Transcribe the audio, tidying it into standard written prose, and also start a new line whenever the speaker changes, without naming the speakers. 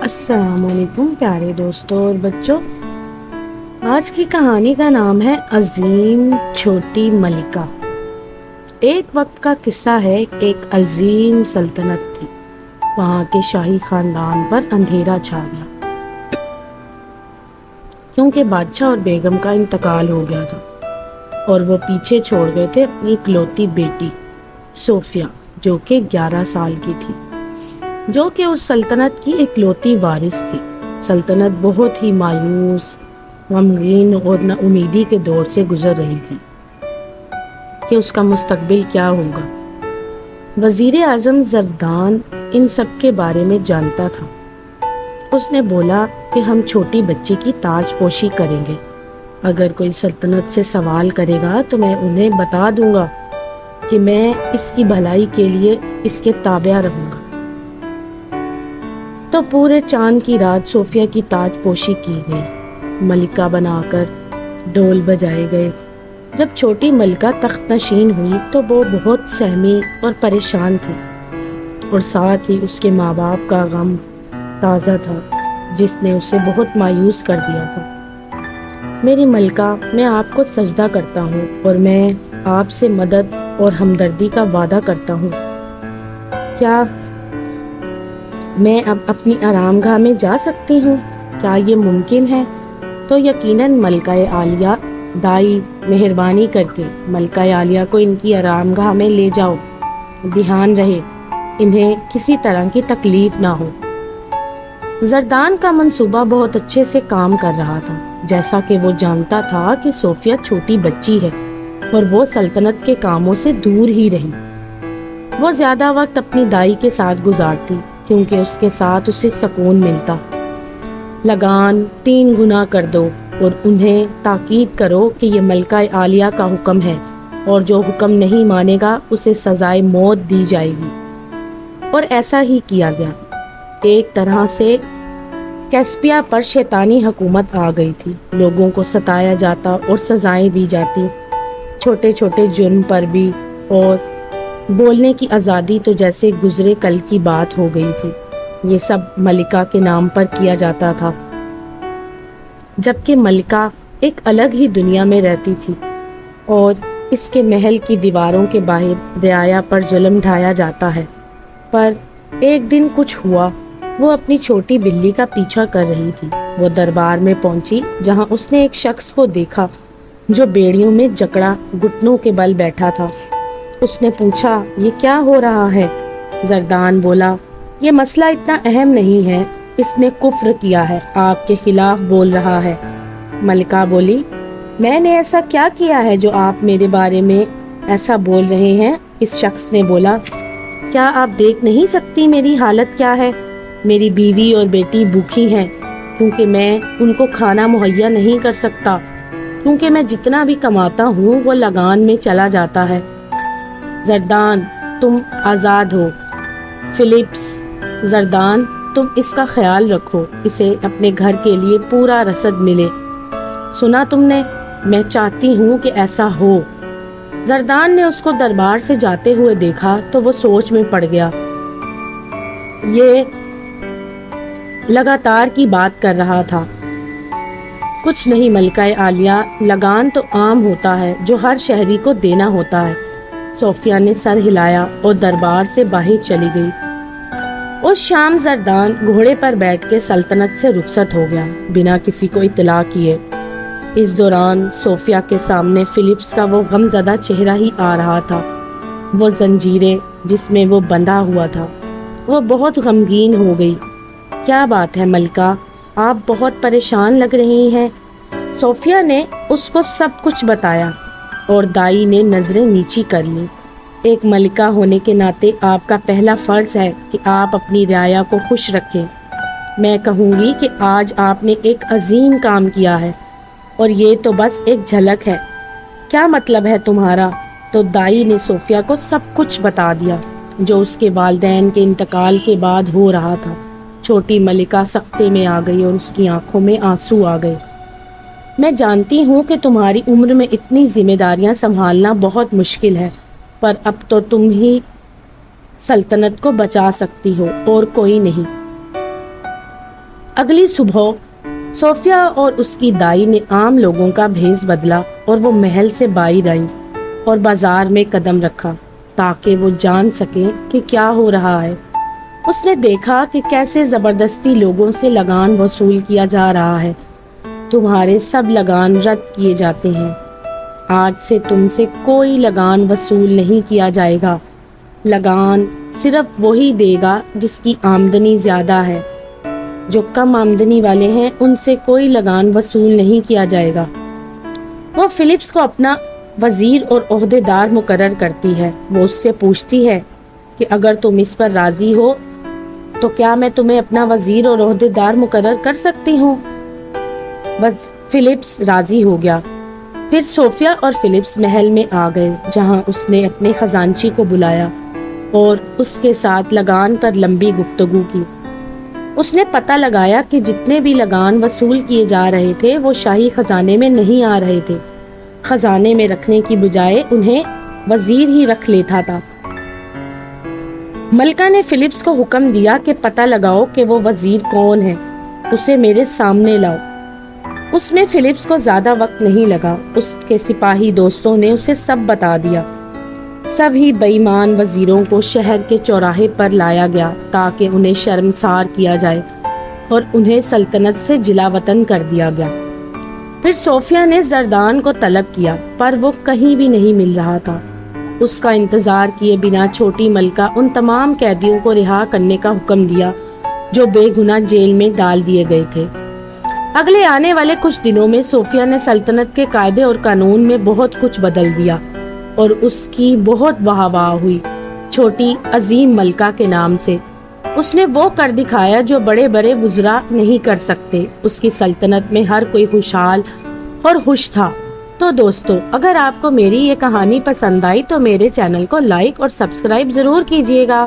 السلام علیکم پیارے دوستوں اور بچوں، آج کی کہانی کا نام ہے عظیم چھوٹی ملکہ۔ ایک وقت کا قصہ ہے، ایک عظیم سلطنت تھی۔ وہاں کے شاہی خاندان پر اندھیرا چھا گیا کیونکہ بادشاہ اور بیگم کا انتقال ہو گیا تھا اور وہ پیچھے چھوڑ گئے تھے اپنی اکلوتی بیٹی صوفیہ، جو کہ 11 سال کی تھی، جو کہ اس سلطنت کی اکلوتی وارث تھی۔ سلطنت بہت ہی مایوس، غمگین اور نا امیدی کے دور سے گزر رہی تھی کہ اس کا مستقبل کیا ہوگا۔ وزیر اعظم زردان ان سب کے بارے میں جانتا تھا۔ اس نے بولا کہ ہم چھوٹی بچی کی تاج پوشی کریں گے۔ اگر کوئی سلطنت سے سوال کرے گا تو میں انہیں بتا دوں گا کہ میں اس کی بھلائی کے لیے اس کے تابع رہوں گا۔ تو پورے چاند کی رات صوفیہ کی تاج پوشی کی گئی، ملکہ بنا کر ڈھول بجائے گئے۔ جب چھوٹی ملکہ تخت نشین ہوئی تو وہ بہت سہمی اور پریشان تھی، اور ساتھ ہی اس کے ماں باپ کا غم تازہ تھا جس نے اسے بہت مایوس کر دیا تھا۔ میری ملکہ، میں آپ کو سجدہ کرتا ہوں اور میں آپ سے مدد اور ہمدردی کا وعدہ کرتا ہوں۔ کیا میں اب اپنی آرام گاہ میں جا سکتی ہوں؟ کیا یہ ممکن ہے؟ تو یقیناً ملکہ عالیہ، دائی مہربانی کر کے ملکہ عالیہ کو ان کی آرام گاہ میں لے جاؤ۔ دھیان رہے انہیں کسی طرح کی تکلیف نہ ہو۔ زردان کا منصوبہ بہت اچھے سے کام کر رہا تھا، جیسا کہ وہ جانتا تھا کہ صوفیہ چھوٹی بچی ہے اور وہ سلطنت کے کاموں سے دور ہی رہی۔ وہ زیادہ وقت اپنی دائی کے ساتھ گزارتی کیونکہ اس کے ساتھ اسے سکون ملتا۔ لگان 3 گنا کر دو اور انہیں تاکید کرو کہ یہ ملکہ عالیہ کا حکم ہے، اور جو حکم نہیں مانے گا اسے سزائے موت دی جائے گی۔ اور ایسا ہی کیا گیا۔ ایک طرح سے کیسپیا پر شیطانی حکومت آ گئی تھی۔ لوگوں کو ستایا جاتا اور سزائیں دی جاتی، چھوٹے چھوٹے جرم پر بھی، اور بولنے کی آزادی تو جیسے گزرے کل کی بات ہو گئی تھی۔ یہ سب ملکہ کے نام پر کیا جاتا تھا، جبکہ ملکہ ایک الگ ہی دنیا میں رہتی تھی اور اس کے محل کی دیواروں کے باہر رعایا پر ظلم ڈھایا جاتا ہے۔ پر ایک دن کچھ ہوا۔ وہ اپنی چھوٹی بلی کا پیچھا کر رہی تھی۔ وہ دربار میں پہنچی جہاں اس نے ایک شخص کو دیکھا جو بیڑیوں میں جکڑا گھٹنوں کے بل بیٹھا تھا۔ اس نے پوچھا، یہ کیا ہو رہا ہے؟ زردان بولا، یہ مسئلہ اتنا اہم نہیں ہے، اس نے کفر کیا ہے، آپ کے خلاف بول رہا ہے۔ ملکہ بولی، میں نے ایسا کیا کیا ہے جو آپ میرے بارے میں ایسا بول رہے ہیں؟ اس شخص نے بولا، کیا آپ دیکھ نہیں سکتی میری حالت کیا ہے؟ میری بیوی اور بیٹی بھوکی ہیں کیونکہ میں ان کو کھانا مہیا نہیں کر سکتا، کیونکہ میں جتنا بھی کماتا ہوں وہ لگان میں چلا جاتا ہے۔ زردان، تم آزاد ہو۔ فلپس، زردان، تم اس کا خیال رکھو، اسے اپنے گھر کے لیے پورا رسد ملے۔ سنا تم نے؟ میں چاہتی ہوں کہ ایسا ہو۔ زردان نے اس کو دربار سے جاتے ہوئے دیکھا تو وہ سوچ میں پڑ گیا۔ یہ لگاتار کی بات کر رہا تھا۔ کچھ نہیں ملکہ عالیہ، لگان تو عام ہوتا ہے جو ہر شہری کو دینا ہوتا ہے۔ صوفیہ نے سر ہلایا اور دربار سے باہر چلی گئی۔ اس شام زردان گھوڑے پر بیٹھ کے سلطنت سے رخصت ہو گیا بنا کسی کو اطلاع کیے۔ اس دوران صوفیہ کے سامنے فلپس کا وہ غمزدہ چہرہ ہی آ رہا تھا، وہ زنجیریں جس میں وہ بندھا ہوا تھا۔ وہ بہت غمگین ہو گئی۔ کیا بات ہے ملکہ، آپ بہت پریشان لگ رہی ہیں۔ صوفیہ نے اس کو سب کچھ بتایا اور دائی نے نظریں نیچی کر لی۔ ایک ملکہ ہونے کے ناطے آپ کا پہلا فرض ہے کہ آپ اپنی رعایا کو خوش رکھیں۔ میں کہوں گی کہ آج آپ نے ایک عظیم کام کیا ہے، اور یہ تو بس ایک جھلک ہے۔ کیا مطلب ہے تمہارا؟ تو دائی نے صوفیہ کو سب کچھ بتا دیا جو اس کے والدین کے انتقال کے بعد ہو رہا تھا۔ چھوٹی ملکہ سکتے میں آ گئی اور اس کی آنکھوں میں آنسو آ گئے۔ میں جانتی ہوں کہ تمہاری عمر میں اتنی ذمہ داریاں سنبھالنا بہت مشکل ہے، پر اب تو تم ہی سلطنت کو بچا سکتی ہو اور کوئی نہیں۔ اگلی صبح صوفیہ اور اس کی دائی نے عام لوگوں کا بھیس بدلا اور وہ محل سے باہر آئی اور بازار میں قدم رکھا تاکہ وہ جان سکے کہ کیا ہو رہا ہے۔ اس نے دیکھا کہ کیسے زبردستی لوگوں سے لگان وصول کیا جا رہا ہے۔ تمہارے سب لگان رد کیے جاتے ہیں۔ آج سے تم سے کوئی لگان وصول نہیں کیا جائے گا۔ لگان صرف وہی دے گا جس کی آمدنی زیادہ ہے۔ جو کم آمدنی والے ہیں ان سے کوئی لگان وصول نہیں کیا جائے گا۔ وہ فلپس کو اپنا وزیر اور عہدیدار مقرر کرتی ہے۔ وہ اس سے پوچھتی ہے کہ اگر تم اس پر راضی ہو تو کیا میں تمہیں اپنا وزیر اور عہدیدار مقرر کر سکتی ہوں؟ فلپس راضی ہو گیا۔ پھر صوفیہ اور فلپس محل میں آ گئے جہاں اس نے اپنے خزانچی کو بلایا اور اس کے ساتھ لگان پر لمبی گفتگو کی۔ اس نے پتہ لگایا کہ جتنے بھی لگان وصول کیے جا رہے تھے وہ شاہی خزانے میں نہیں آ رہے تھے۔ خزانے میں رکھنے کی بجائے انہیں وزیر ہی رکھ لیتا تھا۔ ملکہ نے فلپس کو حکم دیا کہ پتہ لگاؤ کہ وہ وزیر کون ہے، اسے میرے سامنے لاؤ۔ اس میں فلپس کو زیادہ وقت نہیں لگا۔ اس کے سپاہی دوستوں نے اسے سب بتا دیا۔ سبھی بے ایمان وزیروں کو شہر کے چوراہے پر لایا گیا تاکہ انہیں شرمسار کیا جائے اور انہیں سلطنت سے جلا وطن کر دیا گیا۔ پھر صوفیہ نے زردان کو طلب کیا پر وہ کہیں بھی نہیں مل رہا تھا۔ اس کا انتظار کیے بنا چھوٹی ملکہ ان تمام قیدیوں کو رہا کرنے کا حکم دیا جو بے گناہ جیل میں ڈال دیے گئے تھے۔ اگلے آنے والے کچھ دنوں میں صوفیہ نے سلطنت کے قاعدے اور قانون میں بہت کچھ بدل دیا اور اس کی بہت واہ واہ ہوئی۔ چھوٹی عظیم ملکہ کے نام سے اس نے وہ کر دکھایا جو بڑے بڑے وزراء نہیں کر سکتے۔ اس کی سلطنت میں ہر کوئی خوشحال اور خوش تھا۔ تو دوستو، اگر آپ کو میری یہ کہانی پسند آئی تو میرے چینل کو لائک اور سبسکرائب ضرور کیجیے گا۔